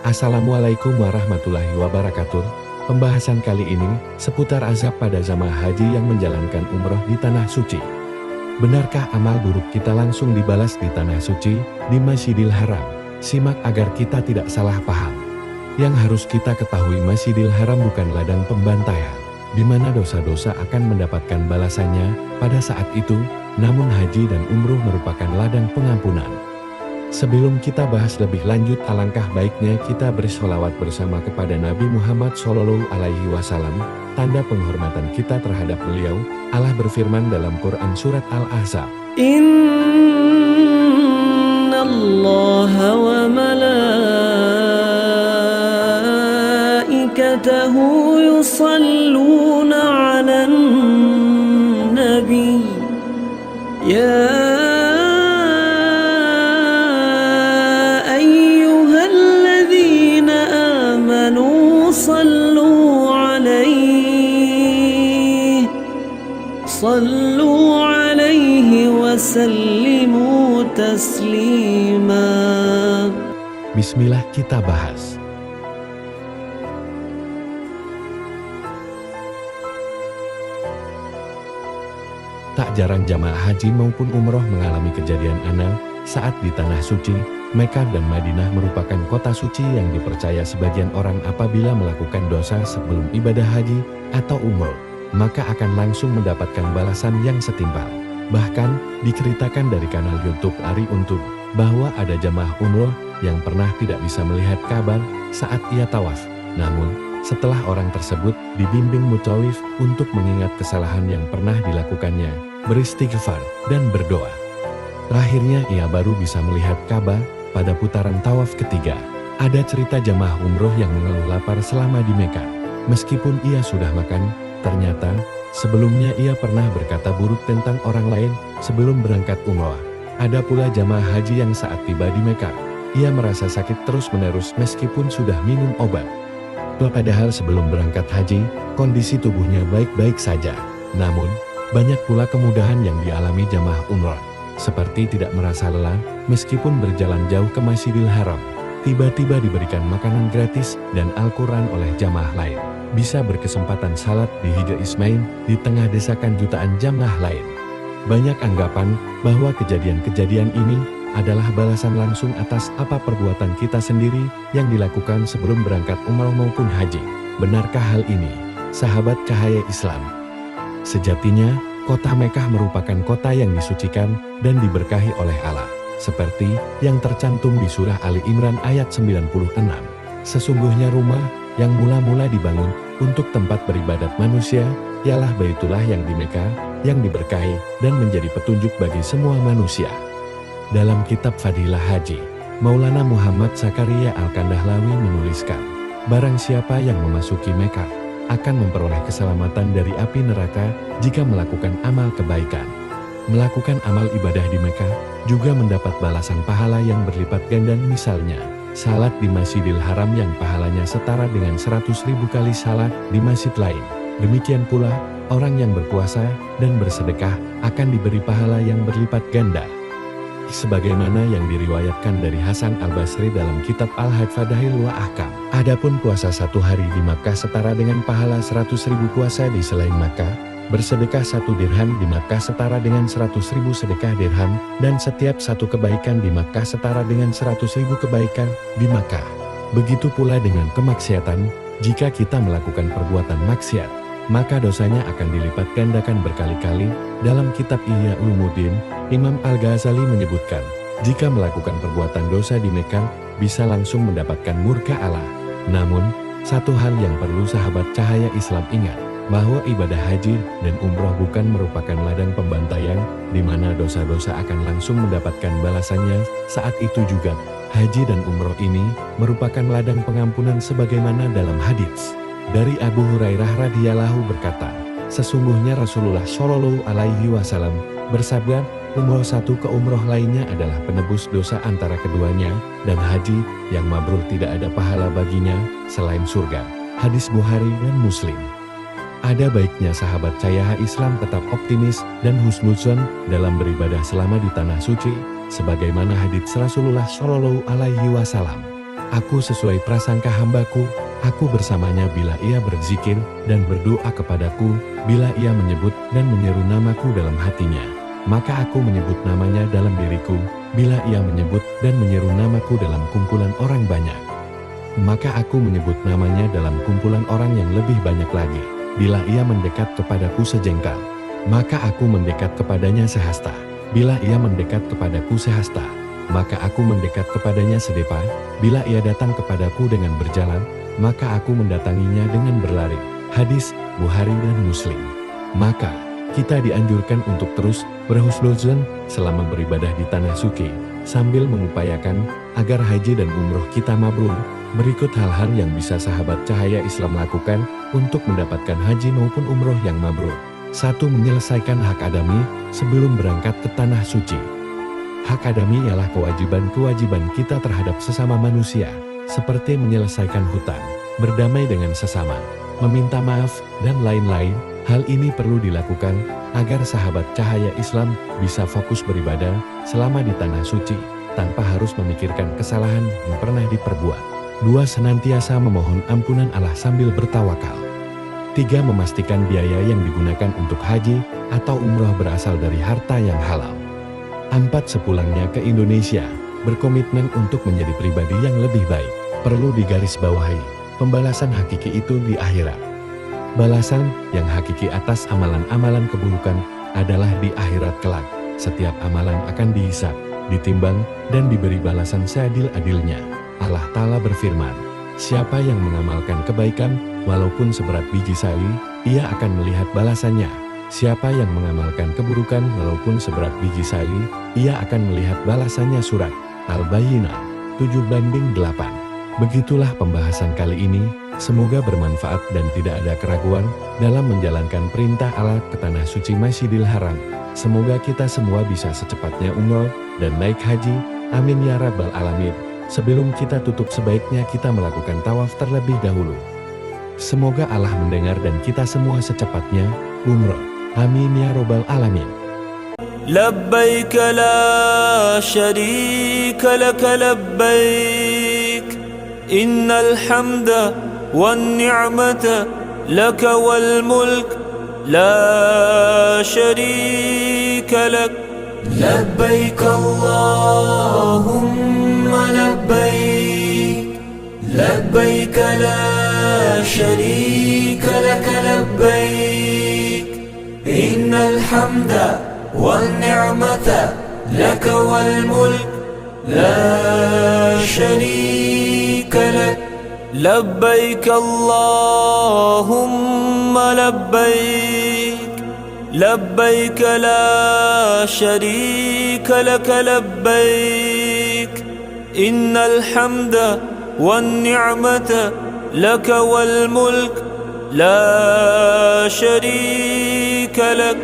Assalamualaikum warahmatullahi wabarakatuh. Pembahasan kali ini seputar azab pada jamaah haji yang menjalankan umroh di Tanah Suci. Benarkah amal buruk kita langsung dibalas di Tanah Suci, di Masjidil Haram? Simak agar kita tidak salah paham. Yang harus kita ketahui, Masjidil Haram bukan ladang pembantaian, di mana dosa-dosa akan mendapatkan balasannya pada saat itu, namun haji dan umroh merupakan ladang pengampunan. Sebelum kita bahas lebih lanjut, alangkah baiknya kita bersolawat bersama kepada Nabi Muhammad SAW, tanda penghormatan kita terhadap beliau. Allah berfirman dalam Quran Surat Al-Ahzab, Innallaha wa malaikatahu yusalluna 'alan nabi ya صلوا عليه وسلموا تسليما. Bismillah, kita bahas. Tak jarang jamaah haji maupun umroh mengalami kejadian aneh saat di Tanah Suci. Mekah dan Madinah merupakan kota suci yang dipercaya sebagian orang apabila melakukan dosa sebelum ibadah haji atau umroh, maka akan langsung mendapatkan balasan yang setimpal. Bahkan, diceritakan dari kanal YouTube Ari Untung, bahwa ada jamaah umroh yang pernah tidak bisa melihat Ka'bah saat ia tawaf. Namun, setelah orang tersebut dibimbing mutawif untuk mengingat kesalahan yang pernah dilakukannya, beristighfar, dan berdoa, akhirnya ia baru bisa melihat Ka'bah pada putaran tawaf ketiga. Ada cerita jamaah umroh yang mengeluh lapar selama di Mekah. Meskipun ia sudah makan, ternyata, sebelumnya ia pernah berkata buruk tentang orang lain sebelum berangkat umroh. Ada pula jamaah haji yang saat tiba di Mekah, ia merasa sakit terus-menerus meskipun sudah minum obat. Padahal sebelum berangkat haji, kondisi tubuhnya baik-baik saja. Namun, banyak pula kemudahan yang dialami jamaah umroh, seperti tidak merasa lelah meskipun berjalan jauh ke Masjidil Haram, tiba-tiba diberikan makanan gratis dan Al-Quran oleh jamaah lain, bisa berkesempatan salat di Hijr Ismail di tengah desakan jutaan jamaah lain. Banyak anggapan bahwa kejadian-kejadian ini adalah balasan langsung atas apa perbuatan kita sendiri yang dilakukan sebelum berangkat umrah maupun haji. Benarkah hal ini, sahabat cahaya Islam? Sejatinya, kota Mekah merupakan kota yang disucikan dan diberkahi oleh Allah, seperti yang tercantum di surah Ali Imran ayat 96. Sesungguhnya rumah yang mula-mula dibangun untuk tempat beribadat manusia, ialah Baitullah yang di Mekah, yang diberkahi dan menjadi petunjuk bagi semua manusia. Dalam kitab Fadilah Haji, Maulana Muhammad Zakaria Al-Kandahlawi menuliskan, barang siapa yang memasuki Mekah akan memperoleh keselamatan dari api neraka jika melakukan amal kebaikan. Melakukan amal ibadah di Mekah juga mendapat balasan pahala yang berlipat ganda, misalnya salat di Masjidil Haram yang pahalanya setara dengan 100.000 kali salat di masjid lain. Demikian pula, orang yang berpuasa dan bersedekah akan diberi pahala yang berlipat ganda. Sebagaimana yang diriwayatkan dari Hasan Al-Basri dalam kitab Al-Hajj Fadail wa Ahkam. Adapun puasa satu hari di Makkah setara dengan pahala 100.000 puasa di selain Makkah, bersedekah 1 dirham di Makkah setara dengan 100.000 sedekah dirham, dan setiap satu kebaikan di Makkah setara dengan 100.000 kebaikan di Makkah. Begitu pula dengan kemaksiatan, jika kita melakukan perbuatan maksiat, maka dosanya akan dilipat gandakan berkali-kali. Dalam kitab Ihya Ulumuddin, Imam Al-Ghazali menyebutkan, jika melakukan perbuatan dosa di Mekah, bisa langsung mendapatkan murka Allah. Namun, satu hal yang perlu sahabat cahaya Islam ingat, bahwa ibadah haji dan umroh bukan merupakan ladang pembantaian, di mana dosa-dosa akan langsung mendapatkan balasannya. Saat itu juga, haji dan umroh ini merupakan ladang pengampunan sebagaimana dalam hadits dari Abu Hurairah radhiyallahu berkata, sesungguhnya Rasulullah SAW bersabda, umroh satu ke umroh lainnya adalah penebus dosa antara keduanya, dan haji yang mabrur tidak ada pahala baginya selain surga. Hadis Bukhari dan Muslim. Ada baiknya sahabat cahaya Islam tetap optimis dan husnuzon dalam beribadah selama di Tanah Suci, sebagaimana hadits Rasulullah SAW. Aku sesuai prasangka hambaku, aku bersamanya bila ia berzikir dan berdoa kepadaku, bila ia menyebut dan menyeru namaku dalam hatinya. Maka aku menyebut namanya dalam diriku, bila ia menyebut dan menyeru namaku dalam kumpulan orang banyak. Maka aku menyebut namanya dalam kumpulan orang yang lebih banyak lagi, bila ia mendekat kepadaku sejengkal. Maka aku mendekat kepadanya sehasta, bila ia mendekat kepadaku sehasta. Maka aku mendekat kepadanya sedepa, bila ia datang kepadaku dengan berjalan, maka aku mendatanginya dengan berlari. Hadis Bukhari dan Muslim. Maka kita dianjurkan untuk terus berhusnuzon selama beribadah di tanah suci, sambil mengupayakan agar haji dan umroh kita mabrur. Berikut hal-hal yang bisa sahabat Cahaya Islam lakukan untuk mendapatkan haji maupun umroh yang mabrur. 1. Menyelesaikan hak adami sebelum berangkat ke tanah suci. Hak adami ialah kewajiban-kewajiban kita terhadap sesama manusia, seperti menyelesaikan hutang, berdamai dengan sesama, meminta maaf, dan lain-lain. Hal ini perlu dilakukan agar sahabat Cahaya Islam bisa fokus beribadah selama di tanah suci, tanpa harus memikirkan kesalahan yang pernah diperbuat. 2. Senantiasa memohon ampunan Allah sambil bertawakal. 3. Memastikan biaya yang digunakan untuk haji atau umroh berasal dari harta yang halal. 4. Sepulangnya ke Indonesia, berkomitmen untuk menjadi pribadi yang lebih baik. Perlu digarisbawahi, pembalasan hakiki itu di akhirat. Balasan yang hakiki atas amalan-amalan keburukan adalah di akhirat kelak. Setiap amalan akan dihisab, ditimbang, dan diberi balasan seadil-adilnya. Allah Ta'ala berfirman, siapa yang mengamalkan kebaikan, walaupun seberat biji sawi, ia akan melihat balasannya. Siapa yang mengamalkan keburukan walaupun seberat biji sawi, ia akan melihat balasannya. Surat Al-Bayyinah 7:8. Begitulah pembahasan kali ini, semoga bermanfaat dan tidak ada keraguan dalam menjalankan perintah Allah ke tanah suci Masjidil Haram. Semoga kita semua bisa secepatnya umroh dan naik haji, amin ya rabbal alamin. Sebelum kita tutup sebaiknya kita melakukan tawaf terlebih dahulu. Semoga Allah mendengar dan kita semua secepatnya umroh. Amin ya robbal alamin. لبيك لا شريك لك لبيك إن الحمد والنعمة لك والملك لا شريك لك لبيك اللهم لبيك لبيك لا شريك لك لبيك إن الحمد والنعمة لك والملك لا شريك لك لبيك اللهم لبيك لبيك لا شريك لك لبيك إن الحمد والنعمة لك والملك لا شريك لك